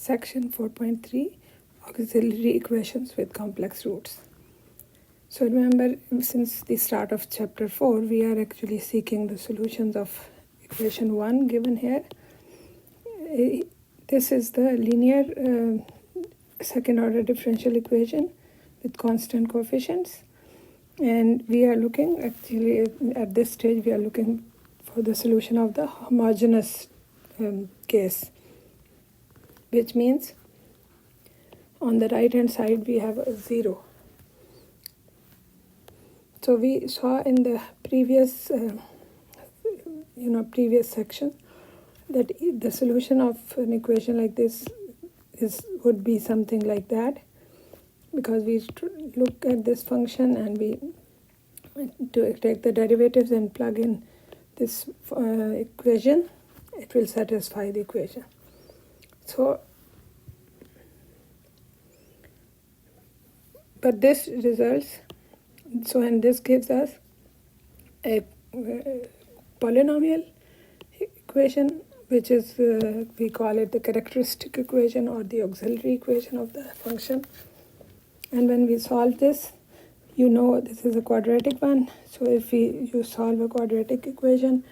section 4.3, auxiliary equations with complex roots. So remember, since the start of chapter 4, we are actually seeking the solutions of equation 1 given here. This is the linear second order differential equation with constant coefficients. And we are looking, actually at this stage, we are looking for the solution of the homogeneous case, which means on the right hand side we have a 0. So we saw in the previous previous section that the solution of an equation like this would be something like that, because we look at this function and we take the derivatives and plug in this equation, it will satisfy the equation. So, but this results, and this gives us a polynomial equation, which is, we call it the characteristic equation or the auxiliary equation of the function. And when we solve this, this is a quadratic one. So if you solve a quadratic equation,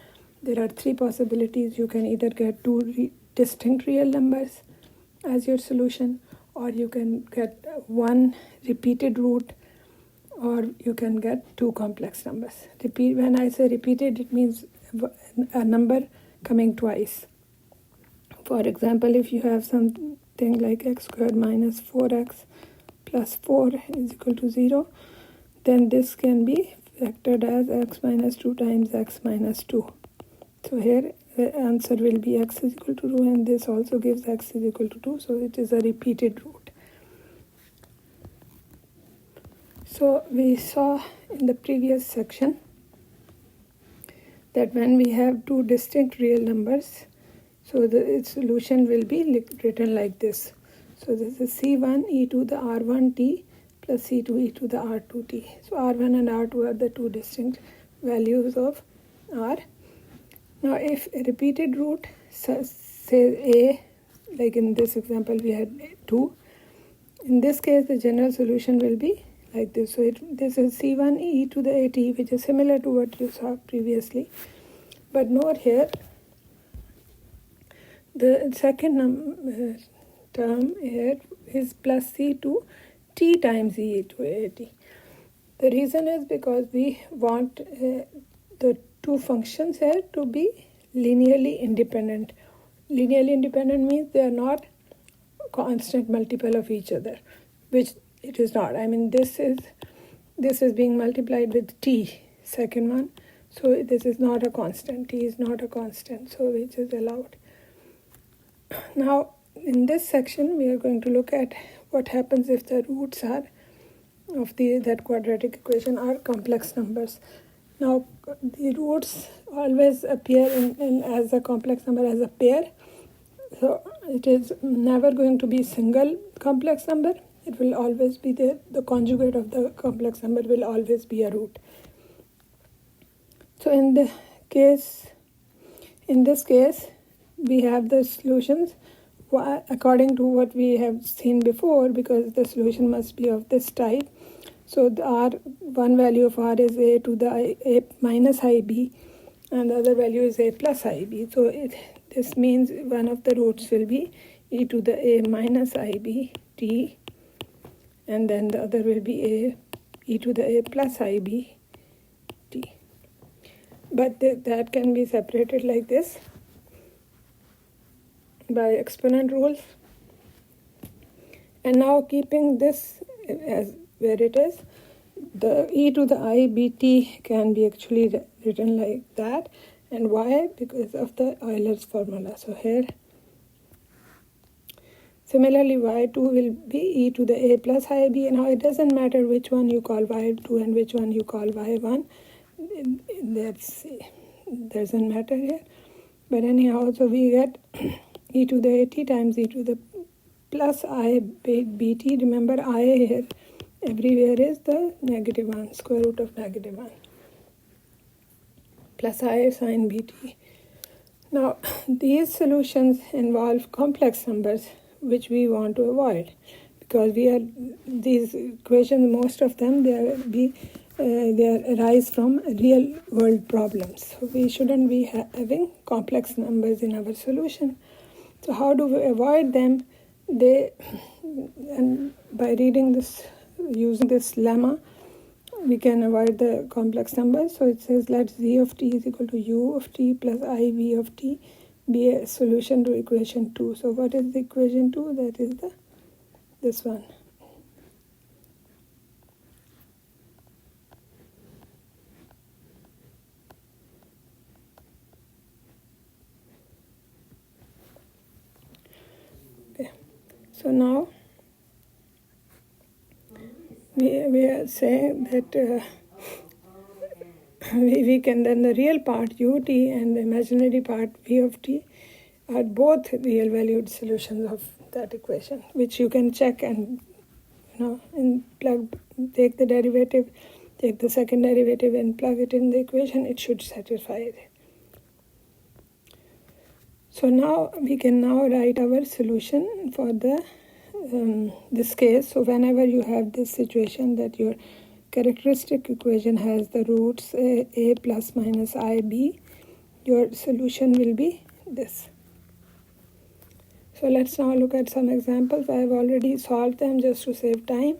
there are three possibilities. You can either get two distinct real numbers as your solution, or you can get one repeated root, or you can get two complex numbers. When I say repeated, it means a number coming twice. For example, if you have something like x squared minus 4x plus 4 is equal to 0, then this can be factored as x minus 2 times x minus 2. So here the answer will be x is equal to 2, and this also gives x is equal to 2, so it is a repeated root. So we saw in the previous section that when we have two distinct real numbers, so the solution will be written like this. So this is C1 e to the R1t plus C2 e to the R2t. So R1 and R2 are the two distinct values of R. Now if a repeated root, say A, like in this example we had 2, in this case the general solution will be like this. So this is C1 e to the AT, which is similar to what you saw previously. But note here, the second term here is plus C2 t times e to AT. The reason is because we want the two functions here to be linearly independent. Linearly independent means they are not constant multiple of each other, which it is not. I mean, this is being multiplied with t, second one. So this is not a constant. T is not a constant, so which is allowed. Now, in this section, we are going to look at what happens if the roots are of that quadratic equation are complex numbers. Now, the roots always appear as a complex number as a pair. So it is never going to be single complex number. It will always be the conjugate of the complex number will always be a root. So in this case, we have the solutions according to what we have seen before, because the solution must be of this type. So the one value of R is a to the a minus ib, and the other value is a plus ib. So this means one of the roots will be e to the a minus ib t, and then the other will be e to the a plus ib t. But that can be separated like this by exponent rules. And now keeping this as where it is, the e to the I bt can be actually written like that. And why? Because of the Euler's formula. So here, similarly, y2 will be e to the a plus ib. Now it doesn't matter which one you call y2 and which one you call y1. That doesn't matter here. But anyhow, so we get e to the at times e to the plus I bt. Remember, I here everywhere is the negative 1, square root of negative 1, plus I sine bt. Now, these solutions involve complex numbers, which we want to avoid, because these equations, most of them, they arise from real world problems. So we shouldn't be having complex numbers in our solution. So how do we avoid them? And by reading this, using this lemma, we can avoid the complex numbers. So it says, let z of t is equal to u of t plus iv of t be a solution to equation 2. So what is the equation 2? That is this one. Okay. So now we are saying that we can then, the real part ut and the imaginary part v of t are both real valued solutions of that equation, which you can check and and take the derivative, take the second derivative and plug it in the equation. It should satisfy it. So now we can write our solution for this case. So whenever you have this situation that your characteristic equation has the roots a plus minus ib, your solution will be this. So let's now look at some examples. I have already solved them just to save time.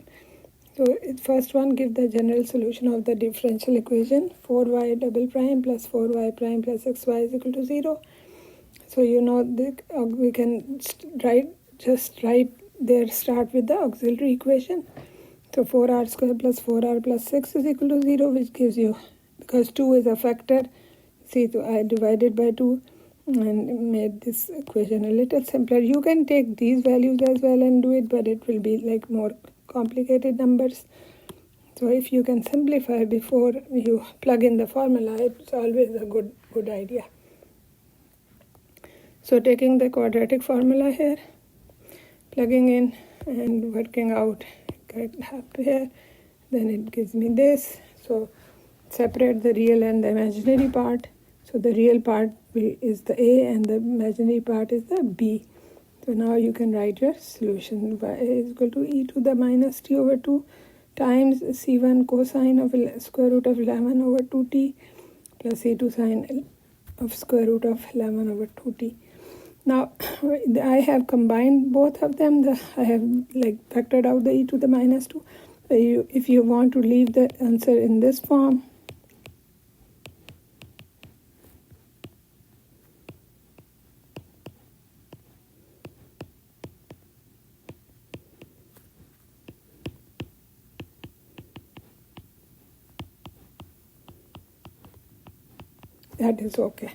So first one, give the general solution of the differential equation 4y double prime plus 4y prime plus xy is equal to 0. So we can start with the auxiliary equation. So 4r square plus 4r plus 6 is equal to 0, which gives you, because 2 is a factor, see, so I divided by 2 and made this equation a little simpler. You can take these values as well and do it, but it will be like more complicated numbers. So if you can simplify before you plug in the formula, it's always a good idea. So taking the quadratic formula here, plugging in and working out, get half here, then it gives me this. So separate the real and the imaginary part. So the real part is the a and the imaginary part is the b. So now you can write your solution. Y is equal to e to the minus t over 2 times c1 cosine of square root of 11 over 2t plus c2 sine of square root of 11 over 2t. Now I have combined both of them. I have factored out the e to the minus 2. If you want to leave the answer in this form, that is okay.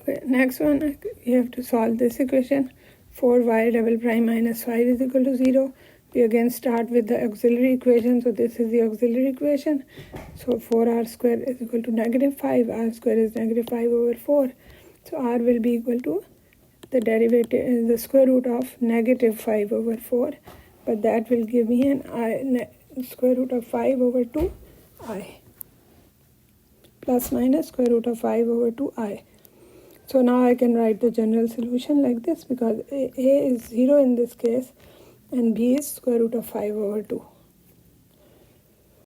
Okay, next one, you have to solve this equation. 4y double prime minus 5 is equal to 0. We again start with the auxiliary equation. So this is the auxiliary equation. So 4r square is equal to negative 5. R square is negative 5 over 4. So r will be equal to the derivative, the square root of negative 5 over 4. But that will give me an square root of 5 over 2i. Plus minus square root of 5 over 2i. So now I can write the general solution like this, because a is 0 in this case and b is square root of 5 over 2.